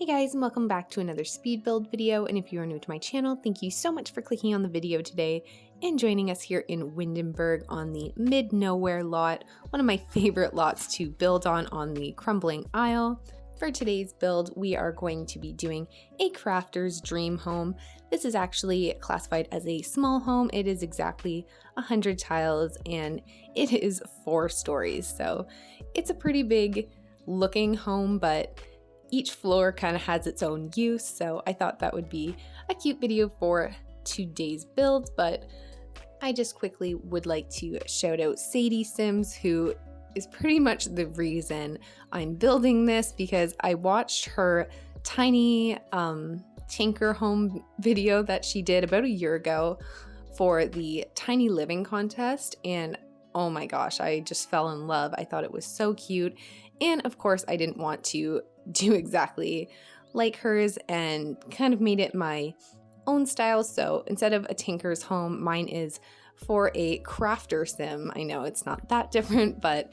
guys, and welcome back to another speed build video. And if you are new to my channel, thank you so much for clicking on the video today and joining us here in Windenburg on the mid-nowhere lot, one of my favorite lots to build on the crumbling Isle. For today's build, we are going to be doing a crafter's dream home. This is actually classified as a small home. It is exactly 100 tiles and it is 4 stories. So it's a pretty big looking home, but each floor kind of has its own use. So I thought that would be a cute video for today's build, but I just quickly would like to shout out Sadie Sims, who is pretty much the reason I'm building this, because I watched her tiny tinker home video that she did about a year ago for the tiny living contest, and oh my gosh, I just fell in love. I thought it was so cute, and of course I didn't want to do exactly like hers and kind of made it my own style. So instead of a tinker's home, mine is for a crafter sim. I know it's not that different, but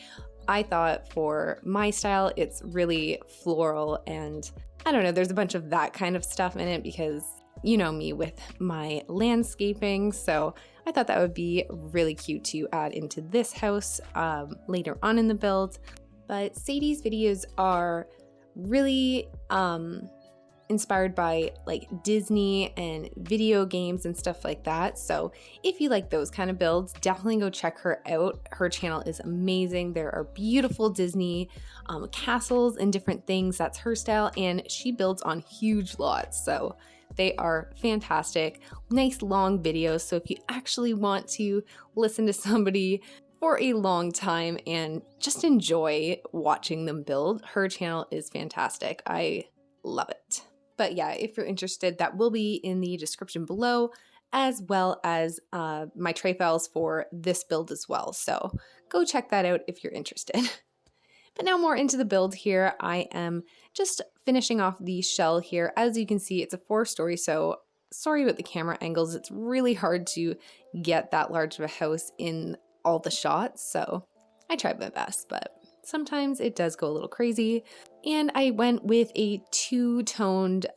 I thought for my style, it's really floral, and I don't know, there's a bunch of that kind of stuff in it because you know me with my landscaping. So I thought that would be really cute to add into this house later on in the build. But Sadie's videos are really inspired by like Disney and video games and stuff like that. So if you like those kind of builds, definitely go check her out. Her channel is amazing. There are beautiful Disney castles and different things. That's her style, and she builds on huge lots. So they are fantastic. Nice long videos. So if you actually want to listen to somebody for a long time and just enjoy watching them build, her channel is fantastic. I love it. But yeah, if you're interested, that will be in the description below, as well as my tray files for this build as well. So go check that out if you're interested. But now more into the build here. I am just finishing off the shell here. As you can see, it's a 4-story, so sorry about the camera angles. It's really hard to get that large of a house in all the shots, so I tried my best, but sometimes it does go a little crazy. And I went with a 2-toned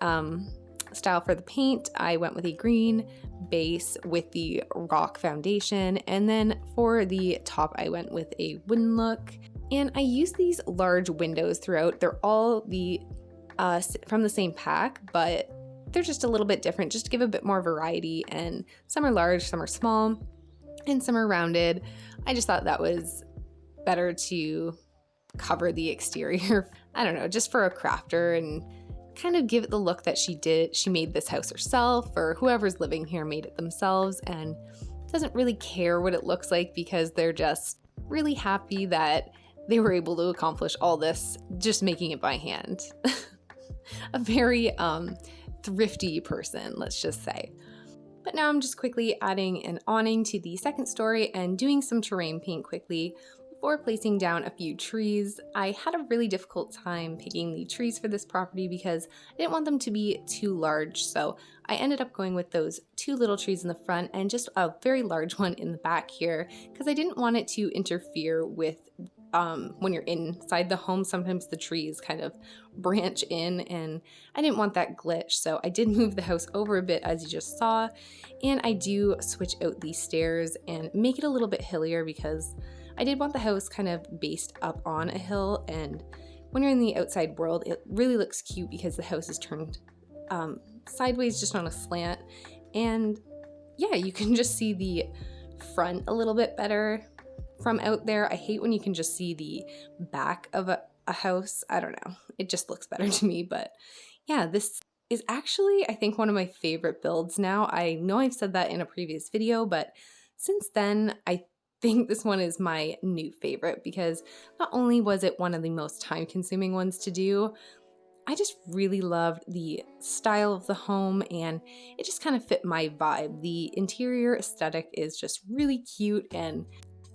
style for the paint. I went with a green base with the rock foundation, and then for the top I went with a wooden look. And I used these large windows throughout. They're all from the same pack, but they're just a little bit different, just to give a bit more variety. And some are large, some are small, and some are rounded. I just thought that was better to cover the exterior. I don't know, just for a crafter and kind of give it the look that she did. She made this house herself, or whoever's living here made it themselves, and doesn't really care what it looks like because they're just really happy that they were able to accomplish all this just making it by hand. A very thrifty person, let's just say. But now I'm just quickly adding an awning to the 2nd story and doing some terrain paint quickly before placing down a few trees. I had a really difficult time picking the trees for this property because I didn't want them to be too large, so I ended up going with those 2 little trees in the front and just a very large one in the back here because I didn't want it to interfere with when you're inside the home. Sometimes the trees kind of branch in, and I didn't want that glitch, so I did move the house over a bit, as you just saw, and I do switch out these stairs and make it a little bit hillier because I did want the house kind of based up on a hill, and when you're in the outside world, it really looks cute because the house is turned sideways just on a slant, and yeah, you can just see the front a little bit better from out there. I hate when you can just see the back of a house. I don't know. It just looks better to me. But yeah, this is actually, I think, one of my favorite builds now. I know I've said that in a previous video, but since then, I think this one is my new favorite because not only was it one of the most time-consuming ones to do, I just really loved the style of the home, and it just kind of fit my vibe. The interior aesthetic is just really cute, and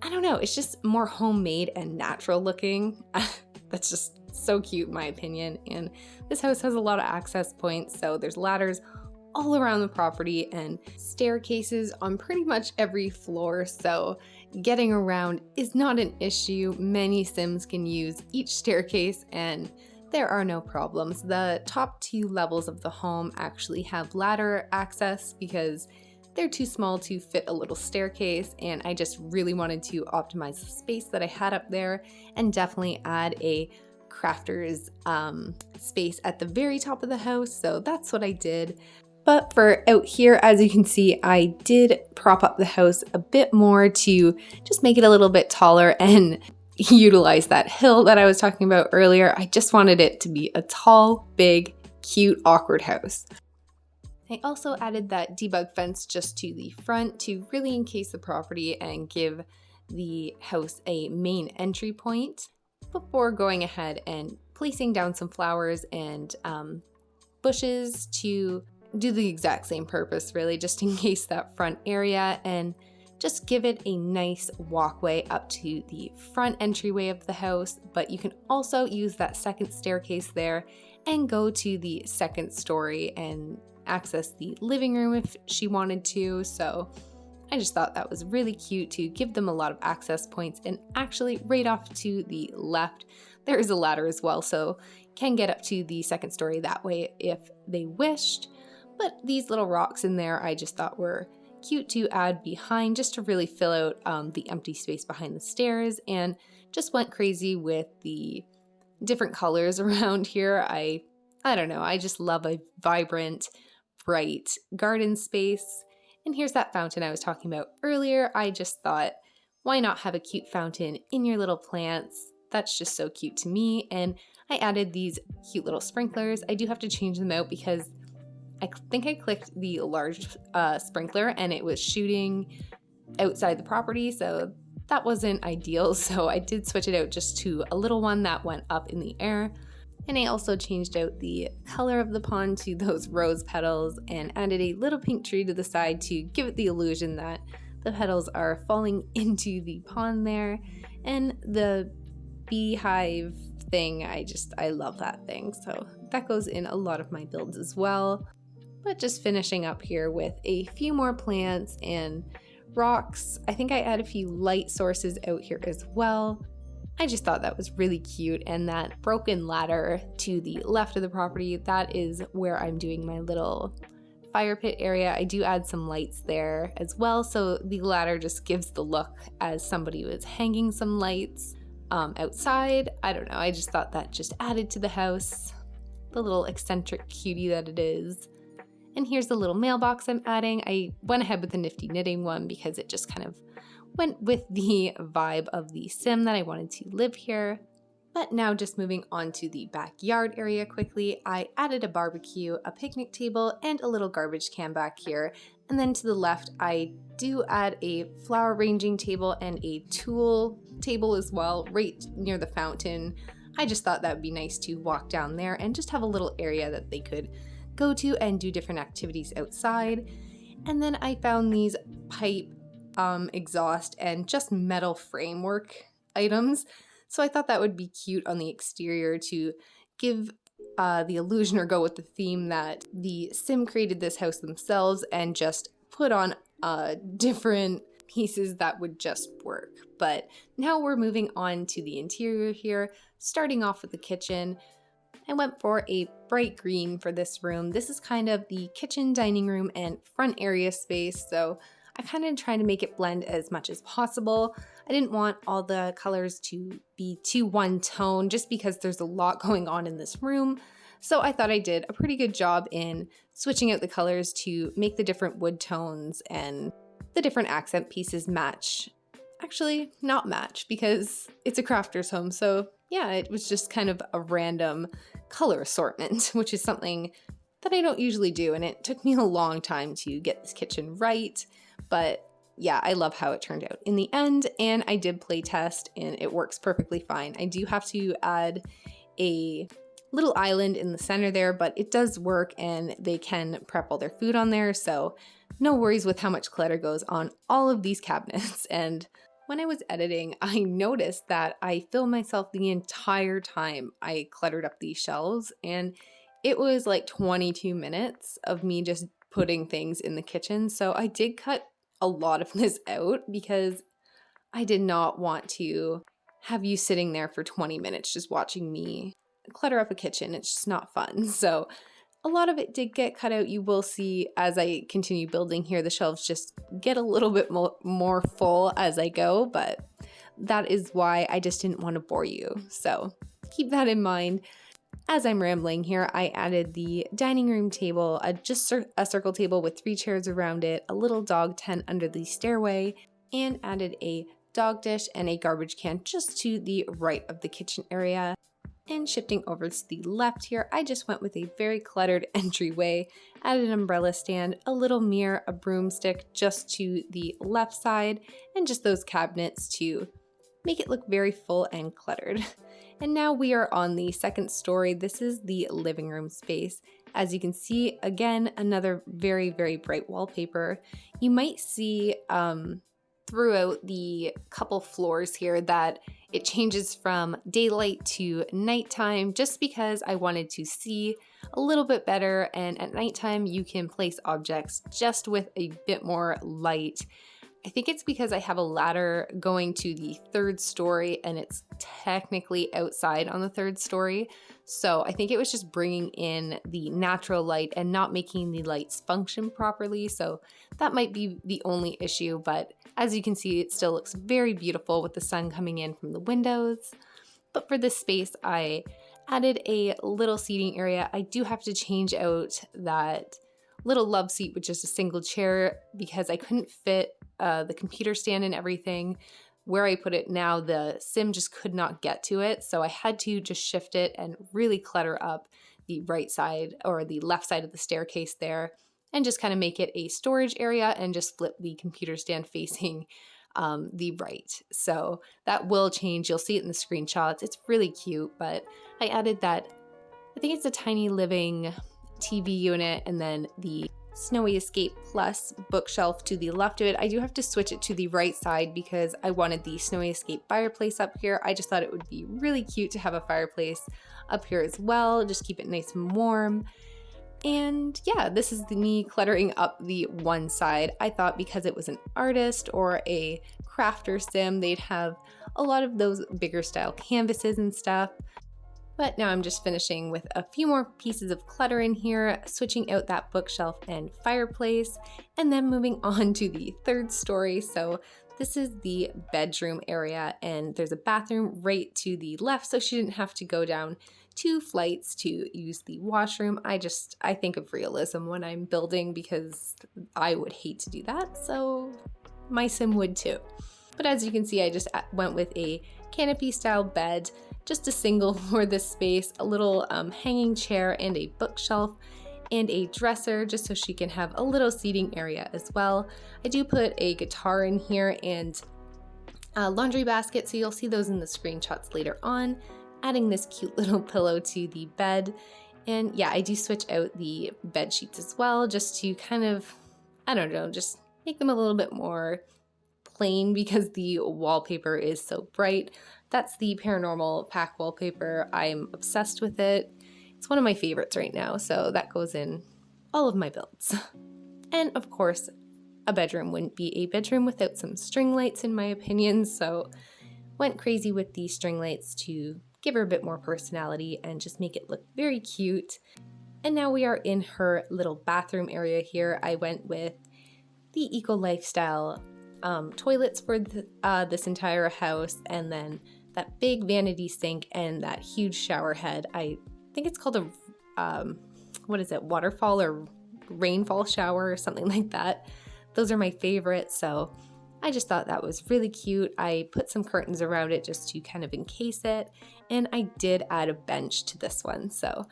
I don't know, it's just more homemade and natural looking. That's just so cute in my opinion. And this house has a lot of access points, so there's ladders all around the property and staircases on pretty much every floor, so getting around is not an issue. Many Sims can use each staircase, and there are no problems. The top 2 levels of the home actually have ladder access because they're too small to fit a little staircase, and I just really wanted to optimize the space that I had up there and definitely add a crafter's space at the very top of the house, so that's what I did. But for out here, as you can see, I did prop up the house a bit more to just make it a little bit taller and utilize that hill that I was talking about earlier. I just wanted it to be a tall, big, cute, awkward house. I also added that debug fence just to the front to really encase the property and give the house a main entry point before going ahead and placing down some flowers and bushes to do the exact same purpose, really, just encase that front area and just give it a nice walkway up to the front entryway of the house. But you can also use that second staircase there and go to the second story and access the living room if she wanted to. So I just thought that was really cute to give them a lot of access points. And actually right off to the left there is a ladder as well, so can get up to the second story that way if they wished. But these little rocks in there I just thought were cute to add behind just to really fill out the empty space behind the stairs, and just went crazy with the different colors around here. I don't know, I just love a vibrant, bright garden space. And here's that fountain I was talking about earlier. I just thought, why not have a cute fountain in your little plants? That's just so cute to me. And I added these cute little sprinklers. I do have to change them out because I think I clicked the large sprinkler and it was shooting outside the property, so that wasn't ideal. So I did switch it out just to a little one that went up in the air. And I also changed out the color of the pond to those rose petals and added a little pink tree to the side to give it the illusion that the petals are falling into the pond there. And the beehive thing, I love that thing. So that goes in a lot of my builds as well. But just finishing up here with a few more plants and rocks. I think I add a few light sources out here as well. I just thought that was really cute, and that broken ladder to the left of the property, that is where I'm doing my little fire pit area. I do add some lights there as well, so the ladder just gives the look as somebody was hanging some lights outside. I don't know, I just thought that just added to the house, the little eccentric cutie that it is. And here's the little mailbox I'm adding. I went ahead with the nifty knitting one because it just kind of went with the vibe of the sim that I wanted to live here. But now just moving on to the backyard area quickly, I added a barbecue, a picnic table, and a little garbage can back here. And then to the left, I do add a flower arranging table and a tool table as well, right near the fountain. I just thought that would be nice to walk down there and just have a little area that they could go to and do different activities outside. And then I found these pipe exhaust and just metal framework items, so I thought that would be cute on the exterior to give the illusion or go with the theme that the sim created this house themselves and just put on different pieces that would just work. But now we're moving on to the interior here, starting off with the kitchen. I went for a bright green for this room. This is kind of the kitchen, dining room, and front area space, so I kind of tried to make it blend as much as possible. I didn't want all the colors to be too one tone just because there's a lot going on in this room. So I thought I did a pretty good job in switching out the colors to make the different wood tones and the different accent pieces match. Actually, not match because it's a crafter's home. So yeah, it was just kind of a random color assortment, which is something that I don't usually do. And it took me a long time to get this kitchen right. But yeah, I love how it turned out in the end, and I did play test and it works perfectly fine. I do have to add a little island in the center there, but it does work and they can prep all their food on there, so no worries with how much clutter goes on all of these cabinets. And when I was editing, I noticed that I filmed myself the entire time I cluttered up these shelves, and it was like 22 minutes of me just putting things in the kitchen. So I did cut a lot of this out because I did not want to have you sitting there for 20 minutes just watching me clutter up a kitchen. It's just not fun. So a lot of it did get cut out. You will see as I continue building here, the shelves just get a little bit more full as I go, but that is why I just didn't want to bore you. So keep that in mind. As I'm rambling here, I added the dining room table, just a circle table with 3 chairs around it, a little dog tent under the stairway, and added a dog dish and a garbage can just to the right of the kitchen area. And shifting over to the left here, I just went with a very cluttered entryway, added an umbrella stand, a little mirror, a broomstick just to the left side, and just those cabinets to make it look very full and cluttered. And now we are on the second story. This is the living room space. As you can see, again, another very, very bright wallpaper. You might see throughout the couple floors here that it changes from daylight to nighttime just because I wanted to see a little bit better, and at nighttime you can place objects just with a bit more light. I think it's because I have a ladder going to the 3rd story and it's technically outside on the 3rd story. So I think it was just bringing in the natural light and not making the lights function properly. So that might be the only issue, but as you can see, it still looks very beautiful with the sun coming in from the windows. But for this space, I added a little seating area. I do have to change out that little love seat with just a single chair because I couldn't fit the computer stand and everything. Where I put it now, the sim just could not get to it, so I had to just shift it and really clutter up the right side or the left side of the staircase there and just kind of make it a storage area and just flip the computer stand facing the right. So that will change. You'll see it in the screenshots. It's really cute, but I added that, I think it's a tiny living TV unit, and then the CityScape Plus bookshelf to the left of it. I do have to switch it to the right side because I wanted the CityScape fireplace up here. I just thought it would be really cute to have a fireplace up here as well, just keep it nice and warm. And yeah, this is me cluttering up the one side. I thought because it was an artist or a crafter sim, they'd have a lot of those bigger style canvases and stuff. But now I'm just finishing with a few more pieces of clutter in here, switching out that bookshelf and fireplace, and then moving on to the 3rd story. So this is the bedroom area, and there's a bathroom right to the left, so she didn't have to go down 2 flights to use the washroom. I think of realism when I'm building because I would hate to do that, so my sim would too. But as you can see, I just went with a canopy style bed, just a single for this space, a little hanging chair and a bookshelf and a dresser just so she can have a little seating area as well. I do put a guitar in here and a laundry basket, so you'll see those in the screenshots later on, adding this cute little pillow to the bed. And yeah, I do switch out the bed sheets as well just to kind of, I don't know, just make them a little bit more plain because the wallpaper is so bright. That's the Paranormal Pack wallpaper. I'm obsessed with it. It's one of my favorites right now, so that goes in all of my builds. And of course, a bedroom wouldn't be a bedroom without some string lights in my opinion, so went crazy with the string lights to give her a bit more personality and just make it look very cute. And now we are in her little bathroom area here. I went with the eco lifestyle toilets for this entire house, and then that big vanity sink and that huge shower head. I think it's called a, waterfall or rainfall shower or something like that. Those are my favorites, so I just thought that was really cute. I put some curtains around it just to kind of encase it, and I did add a bench to this one. So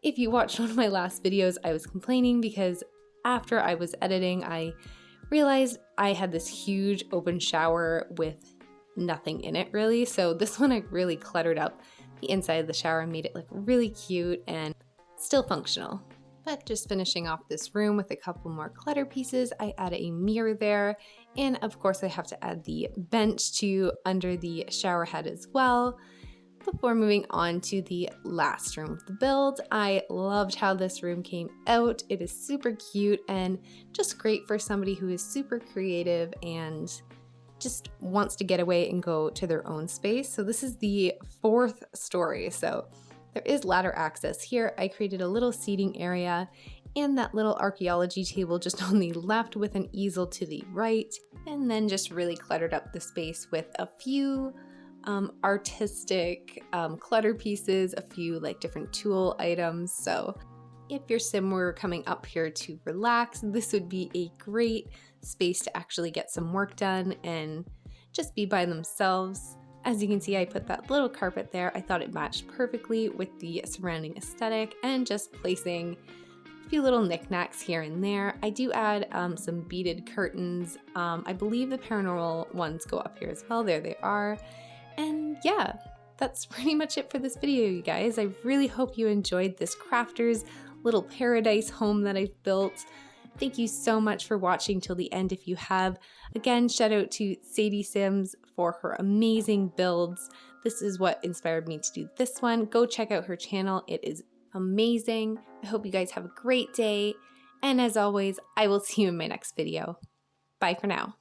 if you watched one of my last videos, I was complaining because after I was editing, I realized I had this huge open shower with nothing in it really. So this one I really cluttered up the inside of the shower and made it look really cute and still functional. But just finishing off this room with a couple more clutter pieces, I added a mirror there, and of course I have to add the bench to under the shower head as well. Before moving on to the last room of the build, I loved how this room came out. It is super cute and just great for somebody who is super creative and just wants to get away and go to their own space. So this is the 4th story. So There is ladder access here. I created a little seating area and that little archaeology table just on the left with an easel to the right, and then just really cluttered up the space with a few artistic clutter pieces, a few like different tool items. So if your sim were coming up here to relax, this would be a great space to actually get some work done and just be by themselves. As you can see, I put that little carpet there. I thought it matched perfectly with the surrounding aesthetic, and just placing a few little knickknacks here and there. I do add some beaded curtains. I believe the paranormal ones go up here as well. There they are. And yeah, that's pretty much it for this video, you guys. I really hope you enjoyed this crafter's little paradise home that I've built. Thank you so much for watching till the end if you have. Again, shout out to Sadie Sims for her amazing builds. This is what inspired me to do this one. Go check out her channel. It is amazing. I hope you guys have a great day. And as always, I will see you in my next video. Bye for now.